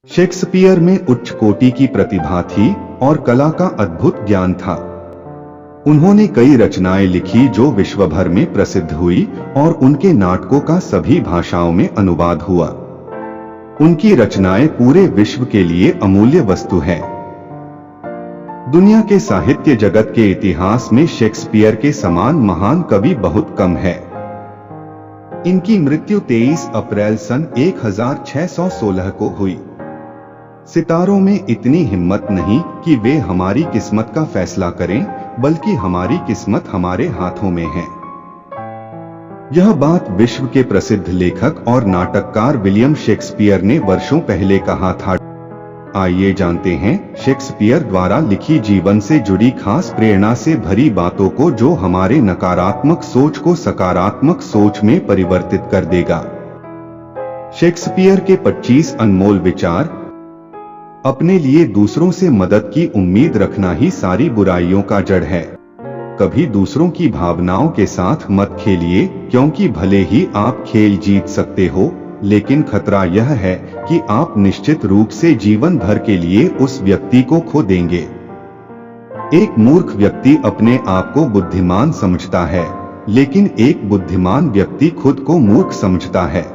Shakespeare में उच्च कोटि की प्रतिभा थी और कला का अद्भुत ज्ञान था। उन्होंने कई रचनाएं लिखी जो विश्व भर में प्रसिद्ध हुई और उनके नाटकों का सभी भाषाओं में अनुवाद हुआ। उनकी रचनाएं पूरे विश्व के लिए अमूल्य वस्तु है। दुनिया के साहित्य जगत के इतिहास में शेक्सपियर के समान महान कवि बहुत कम है। इनकी मृत्यु 23 अप्रैल सन 1616 को हुई। सितारों में इतनी हिम्मत नहीं कि वे हमारी किस्मत का फैसला करें, बल्कि हमारी किस्मत हमारे हाथों में है। यह बात विश्व के प्रसिद्ध लेखक और नाटककार विलियम शेक्सपियर ने वर्षों पहले कहा था। आइए जानते हैं शेक्सपियर द्वारा लिखी जीवन से जुड़ी खास प्रेरणा से भरी बातों को, जो हमारे नकारात्मक सोच को सकारात्मक सोच में परिवर्तित कर देगा। शेक्सपियर के 25 अनमोल विचार। अपने लिए दूसरों से मदद की उम्मीद रखना ही सारी बुराइयों का जड़ है। कभी दूसरों की भावनाओं के साथ मत खेलिए, क्योंकि भले ही आप खेल जीत सकते हो, लेकिन खतरा यह है कि आप निश्चित रूप से जीवन भर के लिए उस व्यक्ति को खो देंगे। एक मूर्ख व्यक्ति अपने आप को बुद्धिमान समझता है, लेकिन एक बुद्धिमान व्यक्ति खुद को मूर्ख समझता है।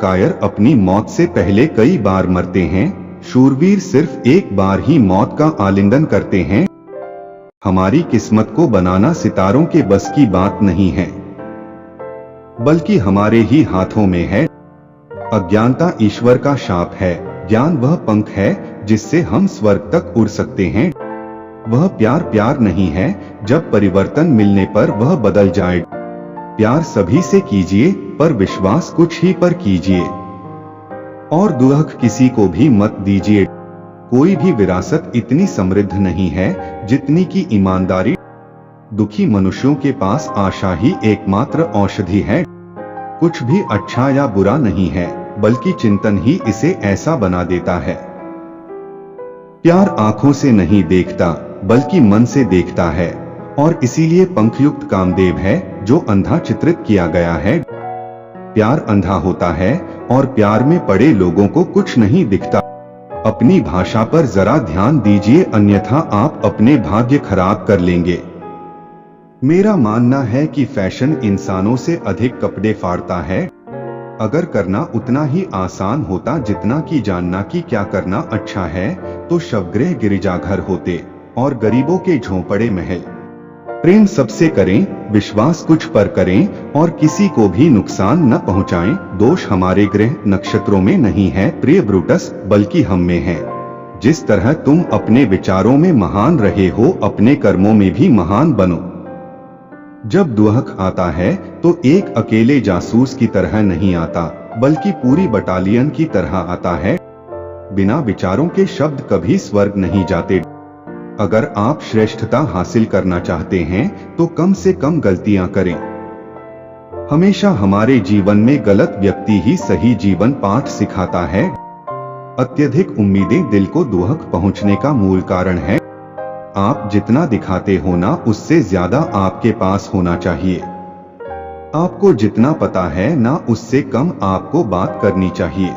कायर अपनी मौत से पहले कई बार मरते हैं, शूरवीर सिर्फ एक बार ही मौत का आलिंगन करते हैं। हमारी किस्मत को बनाना सितारों के बस की बात नहीं है, बल्कि हमारे ही हाथों में है। अज्ञानता ईश्वर का शाप है, ज्ञान वह पंख है जिससे हम स्वर्ग तक उड़ सकते हैं। वह प्यार नहीं है, जब परिवर्तन मिलने पर वह बदल जाए। प्यार सभी से कीजिए, पर विश्वास कुछ ही पर कीजिए, और दुख किसी को भी मत दीजिए। कोई भी विरासत इतनी समृद्ध नहीं है जितनी की ईमानदारी। दुखी मनुष्यों के पास आशा ही एकमात्र औषधि है। कुछ भी अच्छा या बुरा नहीं है, बल्कि चिंतन ही इसे ऐसा बना देता है। प्यार आंखों से नहीं देखता, बल्कि मन से देखता है, और इसीलिए पंखयुक्त कामदेव है जो अंधा चित्रित किया गया है। प्यार अंधा होता है और प्यार में पड़े लोगों को कुछ नहीं दिखता। अपनी भाषा पर जरा ध्यान दीजिए, अन्यथा आप अपने भाग्य खराब कर लेंगे। मेरा मानना है कि फैशन इंसानों से अधिक कपड़े फाड़ता है। अगर करना उतना ही आसान होता जितना कि जानना कि क्या करना अच्छा है, तो शवगृह गिरिजाघर होते और गरीबों के झोंपड़े महल। प्रेम सबसे करें, विश्वास कुछ पर करें, और किसी को भी नुकसान न पहुंचाएं। दोष हमारे ग्रह नक्षत्रों में नहीं है प्रिय ब्रूटस, बल्कि हम में है। जिस तरह तुम अपने विचारों में महान रहे हो, अपने कर्मों में भी महान बनो। जब दुख आता है तो एक अकेले जासूस की तरह नहीं आता, बल्कि पूरी बटालियन की तरह आता है। बिना विचारों के शब्द कभी स्वर्ग नहीं जाते। अगर आप श्रेष्ठता हासिल करना चाहते हैं तो कम से कम गलतियां करें। हमेशा हमारे जीवन में गलत व्यक्ति ही सही जीवन पाठ सिखाता है। अत्यधिक उम्मीदें दिल को दुख पहुंचने का मूल कारण है। आप जितना दिखाते हो ना, उससे ज्यादा आपके पास होना चाहिए। आपको जितना पता है ना, उससे कम आपको बात करनी चाहिए।